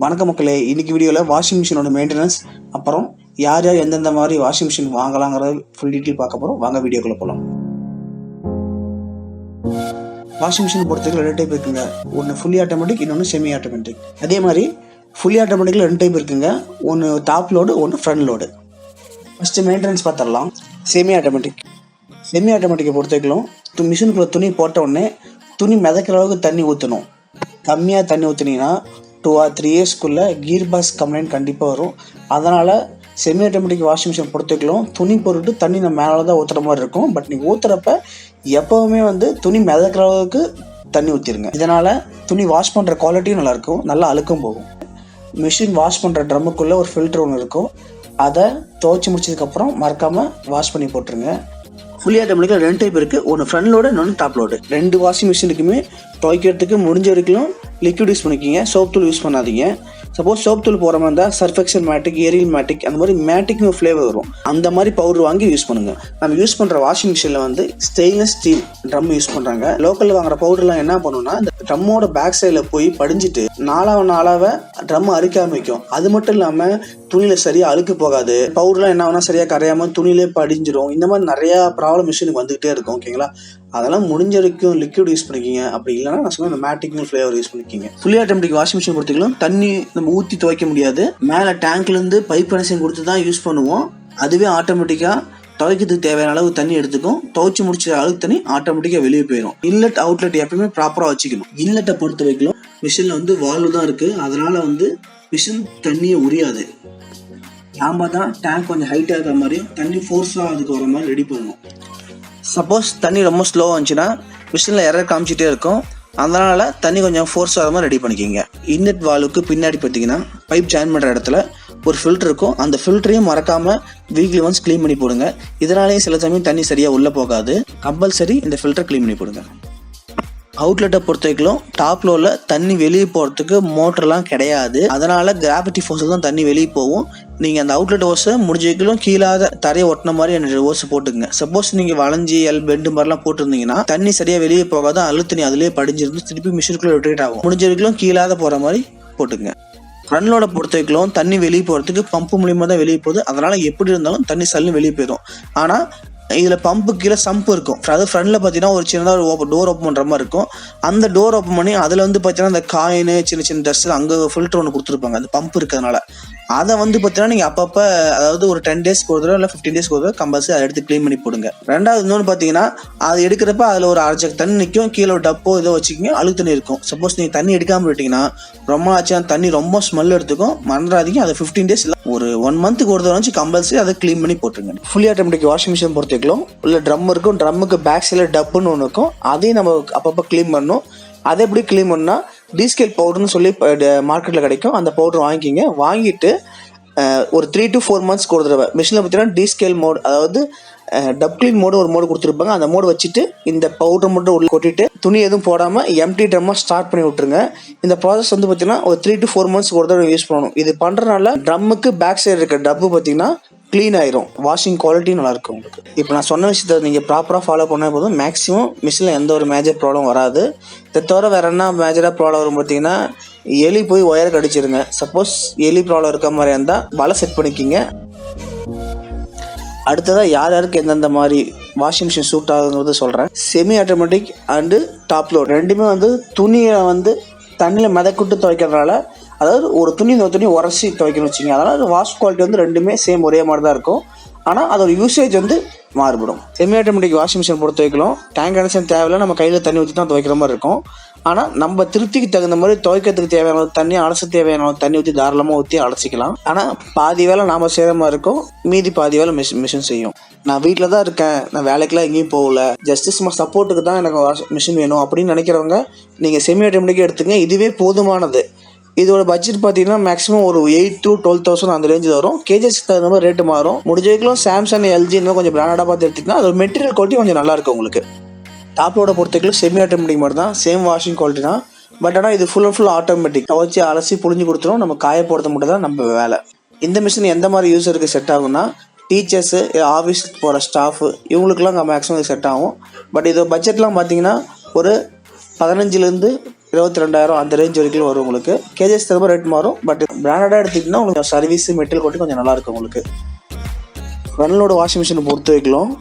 வணக்க மக்களே, இன்னைக்கு வீடியோவில் வாஷிங் மிஷினோட மெயின்டெனன்ஸ், அப்புறம் யார் யார் எந்தெந்த மாதிரி வாஷிங் மிஷின் வாங்கலாங்கிற ஃபுல் டீட்டெயில் பார்க்க போகிறோம். வாங்க வீடியோக்குள்ளே போகலாம். வாஷிங் மிஷின் பொறுத்தவரைக்கும் 2 டைப் இருக்குங்க. ஒன்று ஃபுல்லி ஆட்டோமேட்டிக், இன்னொன்று செமி ஆட்டோமேட்டிக். அதே மாதிரி ஃபுல்லி ஆட்டோமேட்டிக்கில் 2 டைப் இருக்குங்க. ஒன்று டாப் லோடு, ஒன்று ஃப்ரண்ட் லோடு. ஃபஸ்ட்டு மெயின்டெனன்ஸ் பார்த்துடலாம். செமி ஆட்டோமேட்டிக்கை பொறுத்தவரைக்கும் மிஷினுக்குள்ளே துணி போட்ட உடனே துணி மிதக்கிற அளவுக்கு தண்ணி ஊற்றணும். கம்மியாக தண்ணி ஊற்றுனீங்கன்னா 2 or 3 இயர்ஸ்க்குள்ளே கீர் பாக்ஸ் கம்ப்ளைண்ட் கண்டிப்பாக வரும். அதனால் செமி ஆட்டோமேட்டிக் வாஷிங் மிஷின் பொறுத்தவரைக்கும் துணி போட்டுட்டு தண்ணி நம்ம மேலே தான் ஊற்றுற மாதிரி இருக்கும். பட் நீங்கள் ஊற்றுறப்ப எப்போவுமே துணி மிதக்கிற அளவுக்கு தண்ணி ஊற்றிடுங்க. இதனால் துணி வாஷ் பண்ணுற குவாலிட்டியும் நல்லாயிருக்கும், நல்லா அழுக்கும் போகும். மிஷின் வாஷ் பண்ணுற ட்ரம்முக்குள்ளே ஒரு ஃபில்டர் ஒன்று இருக்கும். அதை துவைச்சி முடிச்சதுக்கப்புறம் மறக்காமல் வாஷ் பண்ணி போட்டுருங்க. ஃபுல்லி ஆட்டோமேட்டிக்காக 2 டைப் இருக்குது. ஒன்று ஃப்ரண்ட் லோடு, இன்னொன்று டாப் லோடு. 2 வாஷிங் மிஷினுக்குமே துவைக்கிறதுக்கு முடிஞ்ச வரைக்கும் லிக்விட் யூஸ் பண்ணிக்கிங்க, சோப் தூள் யூஸ் பண்ணாதீங்க. சப்போஸ் சோப் தூள் போகிற மாதிரி இருந்தால் சர்ஃபெக்சல் மேட்டிக், ஏரியல் மேட்டிக், அந்த மாதிரி மேட்டிக்னு ஒரு ஃப்ளேவர் வரும். அந்த மாதிரி பவுடர் வாங்கி யூஸ் பண்ணுங்கள். நம்ம யூஸ் பண்ணுற வாஷிங் மிஷினில் ஸ்டெயின்லெஸ் ஸ்டீல் ட்ரம் யூஸ் பண்ணுறாங்க. லோக்கலில் வாங்குற பவுடர்லாம் என்ன பண்ணுன்னா, இந்த ட்ரம்மோட பேக் சைடில் போய் படிஞ்சிட்டு நாளாக ட்ரம் அரிக்க ஆரம்பிக்கும். அது மட்டும் இல்லாமல் துணியில் சரியாக அழுக்கு போகாது. பவுடர்லாம் என்ன வேணால் சரியாக கரையாமல் துணியிலே படிஞ்சிடும். இந்த மாதிரி நிறையா ப்ராப்ளம் மிஷினுக்கு வந்துகிட்டே இருக்கும். ஓகேங்களா, அதெல்லாம் முடிஞ்ச வரைக்கும் லிக்விட் யூஸ் பண்ணிக்கிங்க. அப்படி இல்லைன்னா நான் சொன்ன மேட்டிக்னு ஃப்ளேவர் யூஸ் பண்ணிக்கிங்க. ஃபுல்லி ஆட்டோமேட்டிக் வாஷிங் மிஷின் பொறுத்தவரைக்கும் தண்ணி நம்ம ஊற்றி துவைக்க முடியாது. மேலே டேங்க்லேருந்து பைப் கனெக்ஷன் கொடுத்து தான் யூஸ் பண்ணுவோம். அதுவே ஆட்டோமேட்டிக்காக துவைக்கிறதுக்கு தேவையான அளவு தண்ணி எடுத்துக்கும். துவைச்சி முடிச்ச அளவுக்கு தண்ணி ஆட்டோமேட்டிக்காக வெளியே போயிடும். இன்லெட் அவுட்லெட் எப்பயுமே ப்ராப்பராக வச்சுக்கணும். இன்லெட்டை பொறுத்த வரைக்கும் மிஷினில் வால்வு தான் இருக்குது. அதனால் மிஷின் தண்ணியை உரியாது. நாம் தான் டேங்க் கொஞ்சம் ஹைட்டாக இருக்கிற மாதிரியும் தண்ணி ஃபோர்ஸாக அதுக்கு வர மாதிரி ரெடி பண்ணணும். சப்போஸ் தண்ணி ரொம்ப ஸ்லோவாக இருந்துச்சுன்னா மிஷினில் எரர் காமிச்சிட்டே இருக்கும். அதனால் தண்ணி கொஞ்சம் ஃபோர்ஸ் ஆகிற மாதிரி ரெடி பண்ணிக்கிங்க. இன்லெட் வால்வுக்கு பின்னாடி பார்த்தீங்கன்னா பைப் ஜாயின் பண்ணுற இடத்துல ஒரு ஃபில்டர் இருக்கும். அந்த ஃபில்டரையும் மறக்காமல் வீக்லி ஒன்ஸ் க்ளீன் பண்ணி போடுங்க. இதனாலேயே சில சமயம் தண்ணி சரியாக உள்ளே போகாது. கம்பல்சரி இந்த ஃபில்டர் க்ளீன் பண்ணி போடுங்க. அவுட்லெட்டை பொறுத்த வரைக்கும் டாப் லோவில் தண்ணி வெளியே போகிறதுக்கு மோட்டர்லாம் கிடையாது. அதனால் கிராவிட்டி ஃபோர்ஸில் தான் தண்ணி வெளியே போகும். நீங்கள் அந்த அவுட்லெட் ஓஸை முடிஞ்ச வரைக்கும் கீழாத தரையை ஒட்டின மாதிரி அந்த ஓஸை போட்டுங்க. சப்போஸ் நீங்கள் வளைஞ்சி பெண்டு மாதிரிலாம் போட்டிருந்தீங்கன்னா தண்ணி சரியாக வெளியே போகாது. அழுத்தண்ணி அதிலே படிஞ்சிருந்து திருப்பி மிஷினுக்குள்ளே ரொட்டேட் ஆகும். முடிஞ்ச வரைக்கும் கீழாத போகிற மாதிரி போட்டுங்க. ஃப்ரண்ட் லோடை பொறுத்த வரைக்கும் தண்ணி வெளியே போகிறதுக்கு பம்பு மூலியமாக தான் வெளியே போகுது. அதனால் எப்படி இருந்தாலும் தண்ணி சல்லுன்னு வெளியே போயிடும். ஆனால் இதில் பம்பு கீழே சம்பு இருக்கும். அது ஃப்ரண்டில் பார்த்தீங்கன்னா ஒரு சின்னதாக ஒரு டோர் ஓப்பன் பண்ணுற மாதிரி இருக்கும். அந்த டோர் ஓப்பன் பண்ணி அதில் பார்த்தீங்கன்னா அந்த காயின் சின்ன சின்ன டஸ்ட் அங்கே ஃபில்டர் ஒன்று கொடுத்துருப்பாங்க. அந்த பம்ப் இருக்கிறதுனால அதை பார்த்தீங்கன்னா நீங்கள் அப்பப்போ, அதாவது ஒரு 10 டேஸ்க்கு ஒரு தடவை இல்லை 15 டேஸ்க்கு ஒரு தடவை கம்பல்சரி அதை எடுத்து க்ளீன் பண்ணி போடுங்க. ரெண்டாவது இன்னொன்று பார்த்தீங்கன்னா, அது எடுக்கிறப்ப அதில் ஒரு அரை ஜக் தண்ணி நிற்கும். கீழே ஒரு டப்போ இதோ வச்சுக்கிங்க, அழுக்கு தண்ணி இருக்கும். சப்போஸ் நீங்கள் தண்ணி எடுக்காமல் விட்டீங்கன்னா ரொம்ப ஆச்சு தண்ணி ரொம்ப ஸ்மெல் எடுத்துக்கும். மறந்துடாதீங்க. அதை 15 டேஸ் இல்லை ஒரு 1 மந்த்துக்கு ஒரு தடவை வச்சு கம்பல்சரி அதை க்ளீன் பண்ணி போட்டுருங்க. ஃபுல்லி ஆட்டோமேட்டிக் வாஷிங் மிஷின் பொறுத்த வரைக்கும் உள்ள ட்ரம் இருக்கும். ட்ரம்முக்கு பேக் சைடில் டப்புன்னு ஒன்று இருக்கும். அதையும் நம்ம அப்பப்போ க்ளீன் பண்ணணும். அதை எப்படி க்ளீன் பண்ணால் டீஸ்கேல் பவுடர்னு சொல்லி மார்க்கெட்டில் கிடைக்கும். அந்த பவுடர் வாங்கிக்கிங்க. வாங்கிட்டு ஒரு 3 to 4 மந்த்ஸ்க்கு ஒரு தடவை மிஷினில் பார்த்தீங்கன்னா டீஸ்கேல் மோட், அதாவது டப் கிளீன் மோடு ஒரு மோடு கொடுத்துருப்பாங்க. அந்த மோடு வச்சுட்டு இந்த பவுடர் மட்டும் உள்ள கொட்டிட்டு துணி எதுவும் போடாமல் எம்டி ட்ரம்மாக ஸ்டார்ட் பண்ணி விட்டுருங்க. இந்த ப்ராசஸ் பார்த்தீங்கன்னா ஒரு 3 to 4 மந்த்ஸ்க்கு ஒரு தடவை யூஸ் பண்ணணும். இது பண்ணுறதுனால ட்ரம்முக்கு பேக் சைடு இருக்க டப்பு பார்த்தீங்கன்னா க்ளீன் ஆயிரும். வாஷிங் குவாலிட்டி நல்லாயிருக்கும் உங்களுக்கு. இப்போ நான் சொன்ன விஷயத்தை நீங்கள் ப்ராப்பராக ஃபாலோ பண்ண போதும் மேக்ஸிமம் மிஷினில் எந்த ஒரு மேஜர் ப்ராப்ளம் வராது. இதை தவிர வேறு என்ன மேஜராக ப்ராப்ளம் வரும் பார்த்தீங்கன்னா, எலி போய் ஒயர் கடிச்சிருங்க. சப்போஸ் எலி ப்ராப்ளம் இருக்க மாதிரி இருந்தால் வலை செட் பண்ணிக்கிங்க. அடுத்ததாக யார் யாருக்கு எந்தெந்த மாதிரி வாஷிங் மிஷின் சூட் ஆகுங்கிறது சொல்கிறேன். Semi automatic and top load ரெண்டுமே துணியை தண்ணியில் மிதக்கிட்டு துவைக்கிறதுனால, அதாவது ஒரு துணி இந்த துணி உரசி துவைக்கணும்னு வச்சுங்க. அதனால் வாஷ் குவாலிட்டி ரெண்டுமே சேம் ஒரே மாதிரி தான் இருக்கும். ஆனால் அதோட யூசேஜ் மாறுபடும். செமி ஆட்டோமேட்டிக் வாஷிங் மிஷின் பொறுத்த வரைக்கும் டேங்க் கனெக்ஷன் தேவையில்லை, நம்ம கையில் தண்ணி ஊற்றி தான் துவைக்கிற மாதிரி இருக்கும். ஆனால் நம்ம திருப்திக்கு தகுந்த மாதிரி துவைக்கிறதுக்கு தேவையான தண்ணி, அலச தேவையான தண்ணி ஊற்றி தாராளமாக ஊற்றி அலசிக்கலாம். ஆனால் பாதி வேலை நாம் செய்கிற மாதிரி இருக்கும், மீதி பாதி வேலை மிஷின் செய்யும். நான் வீட்டில் தான் இருக்கேன், நான் வேலைக்கெலாம் எங்கேயும் போகல, ஜஸ்ட் சும்மா சப்போர்ட்டுக்கு தான் எனக்கு மிஷின் வேணும் அப்படின்னு நினைக்கிறவங்க நீங்கள் செமி ஆட்டோமேட்டிக்காக எடுத்துங்க. இதுவே போதுமானது. இதோட பட்ஜெட் பார்த்தீங்கன்னா மேக்ஸிமம் ஒரு 8 to 12,000 அந்த ரேஞ்சில் வரும். கேஜஸ் தகுந்த மாதிரி ரேட்டு மாறும். முடிஞ்ச வரைக்கும் சாம்சங், எல்ஜி இந்த கொஞ்சம் பிராண்டடாக பார்த்து எடுத்துக்கிட்டா அதோட மெட்டீரியல் குவாலிட்டி கொஞ்சம் நல்லாயிருக்கும் உங்களுக்கு. டாப்போட பொறுத்த வரைக்கும் செமி ஆட்டோமேட்டிக் மாதிரி தான், சேம் வாஷிங் குவாலிட்டி தான். பட் ஆனால் இது ஃபுல் ஆட்டோமேட்டிக். துவைச்சி அலசி புழிஞ்சு கொடுத்துரும். நம்ம காய போடுறது மட்டும் தான் நம்ம வேலை. இந்த மிஷின் எந்த மாதிரி யூஸருக்கு செட் ஆகும்னா, டீச்சர்ஸு, ஆஃபீஸுக்கு போகிற ஸ்டாஃபு இவங்களுக்குலாம் மேக்ஸிமம் இது செட் ஆகும். பட் இது பட்ஜெட்லாம் பார்த்தீங்கன்னா ஒரு 15 to 22,000 அந்த ரேஞ்ச் வரைக்கும் வரும் உங்களுக்கு. கேஜஸ் தகுந்த ரேட் மாறும். பட் பிராண்டடாக எடுத்துக்கிட்டிங்கன்னா உங்களுக்கு சர்வீஸ் மெட்டீரியல் கொட்டி கொஞ்சம் நல்லாயிருக்கும் உங்களுக்கு. ஃப்ரண்ட் லோடு வாஷிங் மிஷினை பொறுத்த வரைக்கும்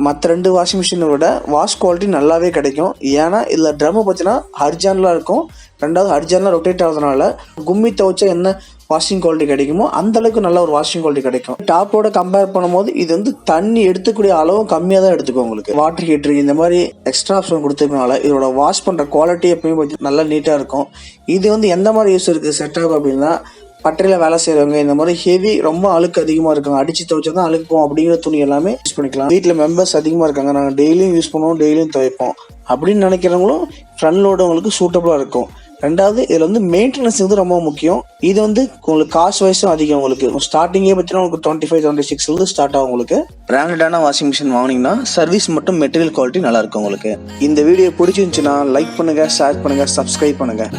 மற்ற 2 வாஷிங் மிஷினை விட வாஷ் குவாலிட்டி நல்லாவே கிடைக்கும். ஏன்னா இதில் ட்ரம்மு பார்த்தீங்கன்னா ஹரிஜானலாக இருக்கும். ரெண்டாவது ஹரிஜானலாக ரொட்டேட் ஆகுறதுனால கும்மி துவைச்சா என்ன வாஷிங் குவாலிட்டி கிடைக்குமோ அந்தளவுக்கு நல்ல ஒரு வாஷிங் குவாலிட்டி கிடைக்கும். டாப்போட கம்பேர் பண்ணும்போது இது வந்து தண்ணி எடுத்துக்கூடிய அளவும் கம்மியாக தான் எடுத்துக்கும் உங்களுக்கு. வாட்டர் ஹீட்டர் இந்த மாதிரி எக்ஸ்ட்ரா ஆப்ஷன் கொடுத்ததுனால இதோட வாஷ் பண்ணுற குவாலிட்டி எப்பயுமே நல்லா நீட்டாக இருக்கும். இது வந்து எந்த மாதிரி யூஸ் இருக்குது செட்டப் அப்படின்னா, பட்டறையில் வேலை செய்கிறவங்க, இந்த மாதிரி ஹெவி ரொம்ப அழுக்கு அதிகமாக இருக்காங்க, அடித்து துவைச்சா தான் அழுக்கும் அப்படிங்கிற துணி எல்லாமே யூஸ் பண்ணிக்கலாம். வீட்டில் மெம்பர்ஸ் அதிகமாக இருக்காங்க, நாங்கள் டெய்லியும் யூஸ் பண்ணுவோம், டெய்லியும் துவைப்போம் அப்படின்னு நினைக்கிறவங்களும் ஃப்ரண்ட் லோடு உங்களுக்கு சூட்டபுளாக இருக்கும். ரெண்டாவது இதில் வந்து மெயின்டெனன்ஸ் வந்து ரொம்ப முக்கியம். இது வந்து உங்களுக்கு காஸ்ட் வைஸும் அதிகம். உங்களுக்கு ஸ்டார்டிங்கே பார்த்தீங்கன்னா உங்களுக்கு 25-26 ஸ்டார்ட் ஆகும். உங்களுக்கு பிராண்டடான வாஷிங் மிஷின் வாங்கினீங்கன்னா சர்வீஸ் மட்டும் மெட்டீரியல் குவாலிட்டி நல்லா இருக்கும் உங்களுக்கு. இந்த வீடியோ பிடிச்சிருந்துச்சுன்னா லைக் பண்ணுங்கள், ஷேர் பண்ணுங்கள், சப்ஸ்கிரைப் பண்ணுங்கள்.